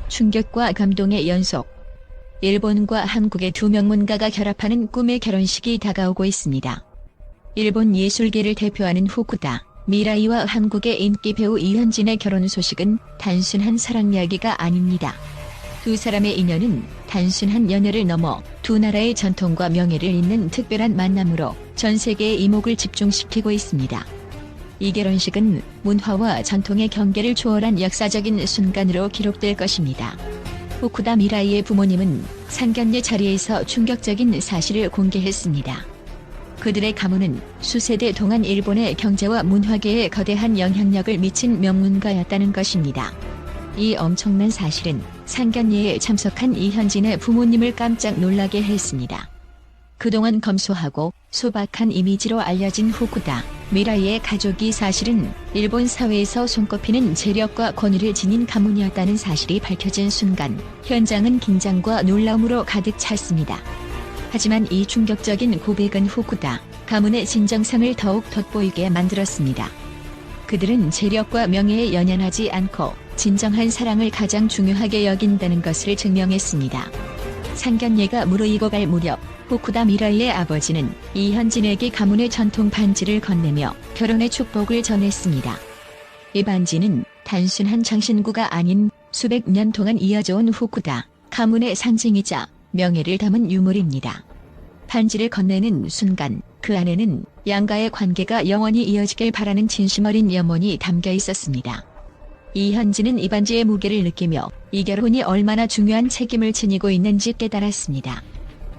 충격과 감동의 연속. 일본과 한국의 두 명문가가 결합하는 꿈의 결혼식이 다가오고 있습니다. 일본 예술계를 대표하는 후쿠다 미라이와 한국의 인기 배우 이현진의 결혼 소식은 단순한 사랑 이야기가 아닙니다. 두 사람의 인연은 단순한 연애를 넘어 두 나라의 전통과 명예를 잇는 특별한 만남으로 전 세계의 이목을 집중시키고 있습니다. 이 결혼식은 문화와 전통의 경계를 초월한 역사적인 순간으로 기록될 것입니다. 후쿠다 미라이의 부모님은 상견례 자리에서 충격적인 사실을 공개했습니다. 그들의 가문은 수세대 동안 일본의 경제와 문화계에 거대한 영향력을 미친 명문가였다는 것입니다. 이 엄청난 사실은 상견례에 참석한 이현진의 부모님을 깜짝 놀라게 했습니다. 그동안 검소하고 소박한 이미지로 알려진 후쿠다 미라이의 가족이 사실은 일본 사회에서 손꼽히는 재력과 권위를 지닌 가문이었다는 사실이 밝혀진 순간 현장은 긴장과 놀라움으로 가득 찼습니다. 하지만 이 충격적인 고백은 후쿠다 가문의 진정성을 더욱 돋보이게 만들었습니다. 그들은 재력과 명예에 연연하지 않고 진정한 사랑을 가장 중요하게 여긴다는 것을 증명했습니다. 상견례가 무르익어 갈 무렵 후쿠다 미라이의 아버지는 이현진에게 가문의 전통 반지를 건네며 결혼의 축복을 전했습니다. 이 반지는 단순한 장신구가 아닌 수백 년 동안 이어져온 후쿠다 가문의 상징이자 명예를 담은 유물입니다. 반지를 건네는 순간 그 안에는 양가의 관계가 영원히 이어지길 바라는 진심 어린 염원이 담겨 있었습니다. 이현진은 이 반지의 무게를 느끼며 이 결혼이 얼마나 중요한 책임을 지니고 있는지 깨달았습니다.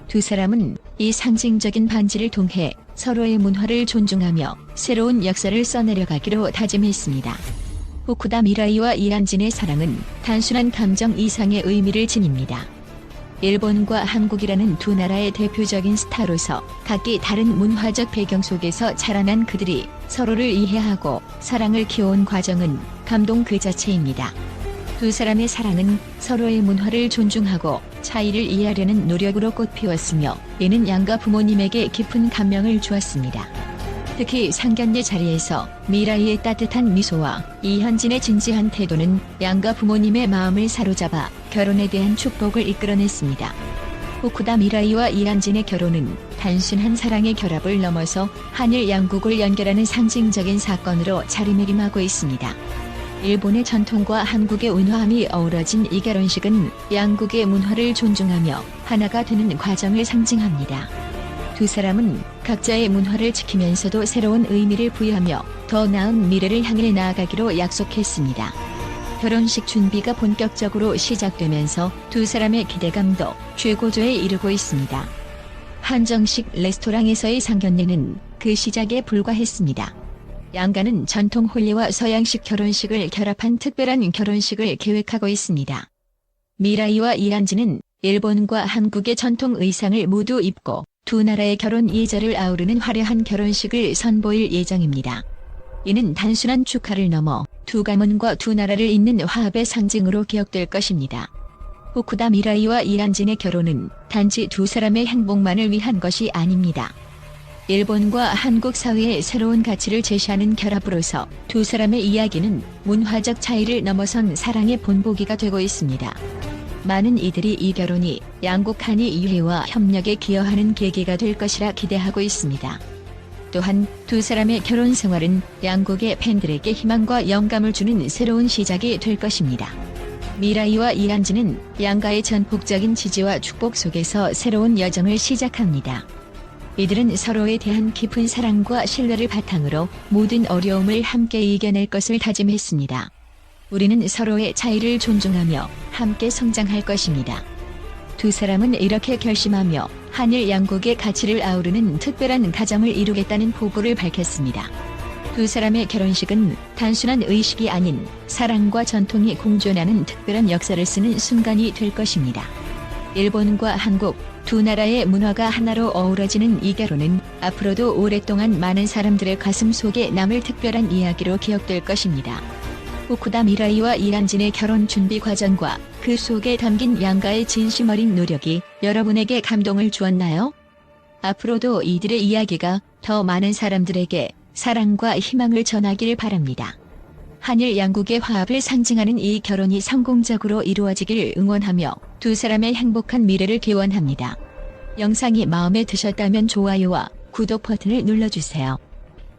두 사람은 이 상징적인 반지를 통해 서로의 문화를 존중하며 새로운 역사를 써내려가기로 다짐했습니다. 후쿠다 미라이와 이현진의 사랑은 단순한 감정 이상의 의미를 지닙니다. 일본과 한국이라는 두 나라의 대표적인 스타로서 각기 다른 문화적 배경 속에서 자라난 그들이 서로를 이해하고 사랑을 키워온 과정은 감동 그 자체입니다. 두 사람의 사랑은 서로의 문화를 존중하고 차이를 이해하려는 노력으로 꽃피웠으며 이는 양가 부모님에게 깊은 감명을 주었습니다. 특히 상견례 자리에서 미라이의 따뜻한 미소와 이현진의 진지한 태도는 양가 부모님의 마음을 사로잡아 결혼에 대한 축복을 이끌어냈습니다. 후쿠다 미라이와 이현진의 결혼은 단순한 사랑의 결합을 넘어서 한일 양국을 연결하는 상징적인 사건으로 자리매김하고 있습니다. 일본의 전통과 한국의 온화함이 어우러진 이 결혼식은 양국의 문화를 존중하며 하나가 되는 과정을 상징합니다. 두 사람은 각자의 문화를 지키면서도 새로운 의미를 부여하며 더 나은 미래를 향해 나아가기로 약속했습니다. 결혼식 준비가 본격적으로 시작되면서 두 사람의 기대감도 최고조에 이르고 있습니다. 한정식 레스토랑에서의 상견례는 그 시작에 불과했습니다. 양가는 전통 혼례와 서양식 결혼식을 결합한 특별한 결혼식을 계획하고 있습니다. 미라이와 이현진은 일본과 한국의 전통 의상을 모두 입고 두 나라의 결혼 예절을 아우르는 화려한 결혼식을 선보일 예정입니다. 이는 단순한 축하를 넘어 두 가문과 두 나라를 잇는 화합의 상징으로 기억될 것입니다. 후쿠다 미라이와 이현진의 결혼은 단지 두 사람의 행복만을 위한 것이 아닙니다. 일본과 한국 사회의 새로운 가치를 제시하는 결합으로서 두 사람의 이야기는 문화적 차이를 넘어선 사랑의 본보기가 되고 있습니다. 많은 이들이 이 결혼이 양국 한이 유해와 협력에 기여하는 계기가 될 것이라 기대하고 있습니다. 또한 두 사람의 결혼 생활은 양국의 팬들에게 희망과 영감을 주는 새로운 시작이 될 것입니다. 미라이와 이현진은 양가의 전폭적인 지지와 축복 속에서 새로운 여정을 시작합니다. 이들은 서로에 대한 깊은 사랑과 신뢰를 바탕으로 모든 어려움을 함께 이겨낼 것을 다짐했습니다. 우리는 서로의 차이를 존중하며 함께 성장할 것입니다. 두 사람은 이렇게 결심하며 한일 양국의 가치를 아우르는 특별한 가정을 이루겠다는 포부를 밝혔습니다. 두 사람의 결혼식은 단순한 의식이 아닌 사랑과 전통이 공존하는 특별한 역사를 쓰는 순간이 될 것입니다. 일본과 한국 두 나라의 문화가 하나로 어우러지는 이 결혼은 앞으로도 오랫동안 많은 사람들의 가슴 속에 남을 특별한 이야기로 기억될 것입니다. 후쿠다 미라이와 이현진의 결혼 준비 과정과 그 속에 담긴 양가의 진심 어린 노력이 여러분에게 감동을 주었나요? 앞으로도 이들의 이야기가 더 많은 사람들에게 사랑과 희망을 전하길 바랍니다. 한일 양국의 화합을 상징하는 이 결혼이 성공적으로 이루어지길 응원하며 두 사람의 행복한 미래를 기원합니다. 영상이 마음에 드셨다면 좋아요와 구독 버튼을 눌러주세요.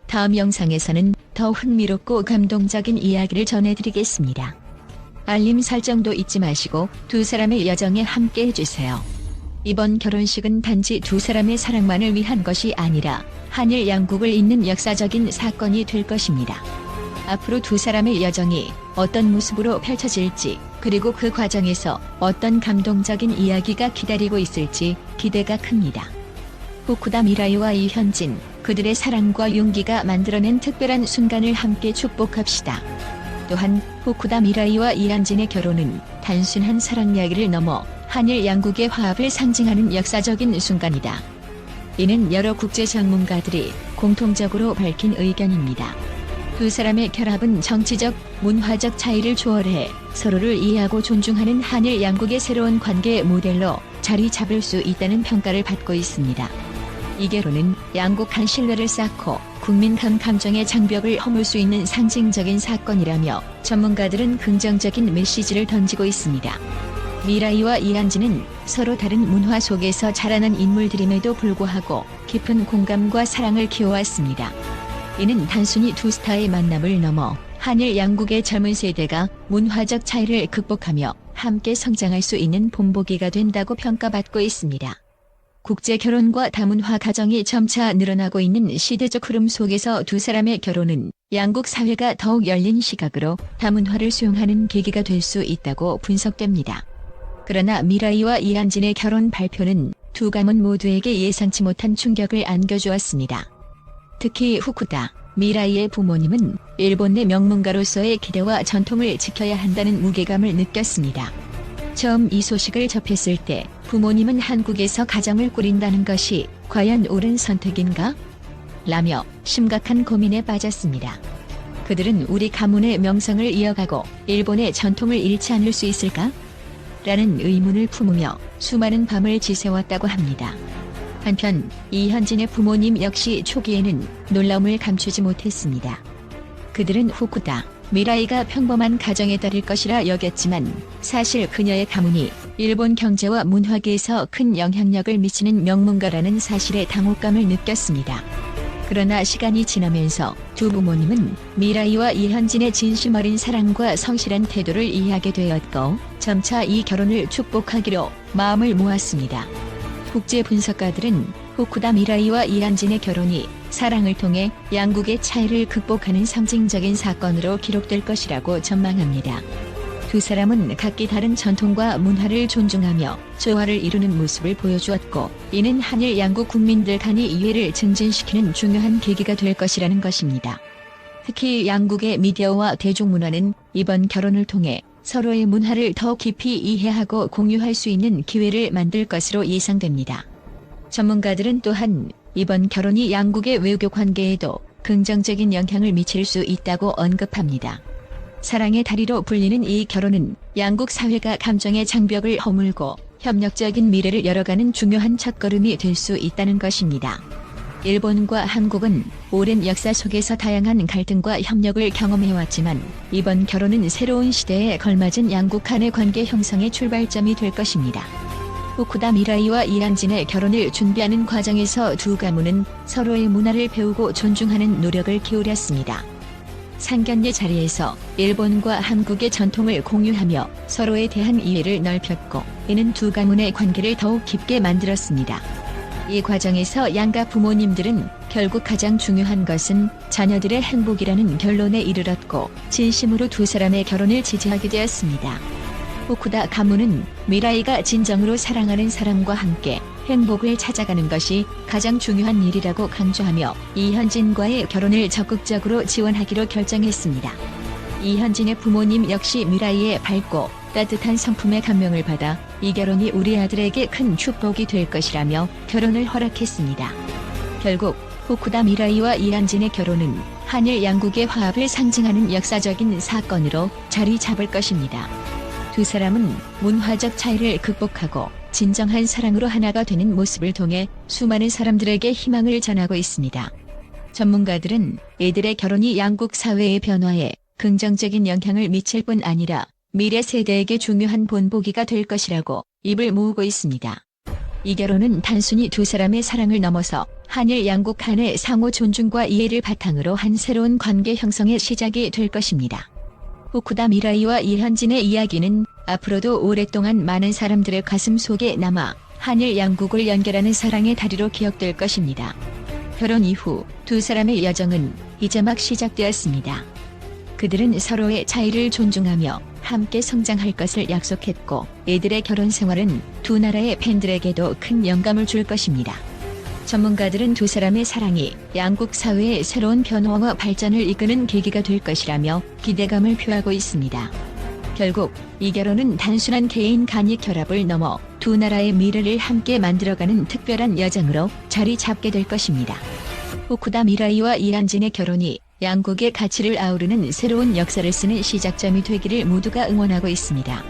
다음 영상에서는 더 흥미롭고 감동적인 이야기를 전해드리겠습니다. 알림 설정도 잊지 마시고 두 사람의 여정에 함께 해주세요. 이번 결혼식은 단지 두 사람의 사랑만을 위한 것이 아니라 한일 양국을 잇는 역사적인 사건이 될 것입니다. 앞으로 두 사람의 여정이 어떤 모습으로 펼쳐질지, 그리고 그 과정에서 어떤 감동적인 이야기가 기다리고 있을지 기대가 큽니다. 호쿠다 미라이와 이현진, 그들의 사랑과 용기가 만들어낸 특별한 순간을 함께 축복합시다. 또한 호쿠다 미라이와 이현진의 결혼은 단순한 사랑 이야기를 넘어 한일 양국의 화합을 상징하는 역사적인 순간이다. 이는 여러 국제 전문가들이 공통적으로 밝힌 의견입니다. 두 사람의 결합은 정치적, 문화적 차이를 초월해 서로를 이해하고 존중하는 한일 양국의 새로운 관계의 모델로 자리 잡을 수 있다는 평가를 받고 있습니다. 이 결혼은 양국 간 신뢰를 쌓고 국민 간 감정의 장벽을 허물 수 있는 상징적인 사건이라며 전문가들은 긍정적인 메시지를 던지고 있습니다. 미라이와 이한진은 서로 다른 문화 속에서 자라난 인물들임에도 불구하고 깊은 공감과 사랑을 키워왔습니다. 이는 단순히 두 스타의 만남을 넘어 한일 양국의 젊은 세대가 문화적 차이를 극복하며 함께 성장할 수 있는 본보기가 된다고 평가받고 있습니다. 국제 결혼과 다문화 가정이 점차 늘어나고 있는 시대적 흐름 속에서 두 사람의 결혼은 양국 사회가 더욱 열린 시각으로 다문화를 수용하는 계기가 될 수 있다고 분석됩니다. 그러나 미라이와 이한진의 결혼 발표는 두 가문 모두에게 예상치 못한 충격을 안겨주었습니다. 특히 호쿠다 미라이의 부모님은 일본 내 명문가로서의 기대와 전통을 지켜야 한다는 무게감을 느꼈습니다. 처음 이 소식을 접했을 때 부모님은 한국에서 가정을 꾸린다는 것이 과연 옳은 선택인가? 라며 심각한 고민에 빠졌습니다. 그들은 우리 가문의 명성을 이어가고 일본의 전통을 잃지 않을 수 있을까? 라는 의문을 품으며 수많은 밤을 지새웠다고 합니다. 한편 이현진의 부모님 역시 초기에는 놀라움을 감추지 못했습니다. 그들은 호쿠다 미라이가 평범한 가정에 따를 것이라 여겼지만 사실 그녀의 가문이 일본 경제와 문화계에서 큰 영향력을 미치는 명문가라는 사실에 당혹감을 느꼈습니다. 그러나 시간이 지나면서 두 부모님은 미라이와 이현진의 진심 어린 사랑과 성실한 태도를 이해하게 되었고 점차 이 결혼을 축복하기로 마음을 모았습니다. 국제 분석가들은 호쿠다 미라이와 이한진의 결혼이 사랑을 통해 양국의 차이를 극복하는 상징적인 사건으로 기록될 것이라고 전망합니다. 두 사람은 각기 다른 전통과 문화를 존중하며 조화를 이루는 모습을 보여주었고, 이는 한일 양국 국민들 간의 이해를 증진시키는 중요한 계기가 될 것이라는 것입니다. 특히 양국의 미디어와 대중문화는 이번 결혼을 통해 서로의 문화를 더 깊이 이해하고 공유할 수 있는 기회를 만들 것으로 예상됩니다. 전문가들은 또한 이번 결혼이 양국의 외교 관계에도 긍정적인 영향을 미칠 수 있다고 언급합니다. 사랑의 다리로 불리는 이 결혼은 양국 사회가 감정의 장벽을 허물고 협력적인 미래를 열어가는 중요한 첫걸음이 될 수 있다는 것입니다. 일본과 한국은 오랜 역사 속에서 다양한 갈등과 협력을 경험해왔지만 이번 결혼은 새로운 시대에 걸맞은 양국 간의 관계 형성의 출발점이 될 것입니다. 호쿠다 미라이와 이한진의 결혼을 준비하는 과정에서 두 가문은 서로의 문화를 배우고 존중하는 노력을 기울였습니다. 상견례 자리에서 일본과 한국의 전통을 공유하며 서로에 대한 이해를 넓혔고, 이는 두 가문의 관계를 더욱 깊게 만들었습니다. 이 과정에서 양가 부모님들은 결국 가장 중요한 것은 자녀들의 행복이라는 결론에 이르렀고, 진심으로 두 사람의 결혼을 지지하게 되었습니다. 호쿠다 가문은 미라이가 진정으로 사랑하는 사람과 함께 행복을 찾아가는 것이 가장 중요한 일이라고 강조하며 이현진과의 결혼을 적극적으로 지원하기로 결정했습니다. 이현진의 부모님 역시 미라이의 밝고 따뜻한 성품에 감명을 받아 이 결혼이 우리 아들에게 큰 축복이 될 것이라며 결혼을 허락했습니다. 결국 호쿠다 미라이와 이현진의 결혼은 한일 양국의 화합을 상징하는 역사적인 사건으로 자리 잡을 것입니다. 두 사람은 문화적 차이를 극복하고 진정한 사랑으로 하나가 되는 모습을 통해 수많은 사람들에게 희망을 전하고 있습니다. 전문가들은 이들의 결혼이 양국 사회의 변화에 긍정적인 영향을 미칠 뿐 아니라 미래 세대에게 중요한 본보기가 될 것이라고 입을 모으고 있습니다. 이 결혼은 단순히 두 사람의 사랑을 넘어서 한일 양국 간의 상호 존중과 이해를 바탕으로 한 새로운 관계 형성의 시작이 될 것입니다. 후쿠다 미라이와 이현진의 이야기는 앞으로도 오랫동안 많은 사람들의 가슴 속에 남아 한일 양국을 연결하는 사랑의 다리로 기억될 것입니다. 결혼 이후 두 사람의 여정은 이제 막 시작되었습니다. 그들은 서로의 차이를 존중하며 함께 성장할 것을 약속했고, 이들의 결혼 생활은 두 나라의 팬들에게도 큰 영감을 줄 것입니다. 전문가들은 두 사람의 사랑이 양국 사회의 새로운 변화와 발전을 이끄는 계기가 될 것이라며 기대감을 표하고 있습니다. 결국 이 결혼은 단순한 개인 간의 결합을 넘어 두 나라의 미래를 함께 만들어가는 특별한 여정으로 자리 잡게 될 것입니다. 후쿠다 미라이와 이한진의 결혼이 양국의 가치를 아우르는 새로운 역사를 쓰는 시작점이 되기를 모두가 응원하고 있습니다.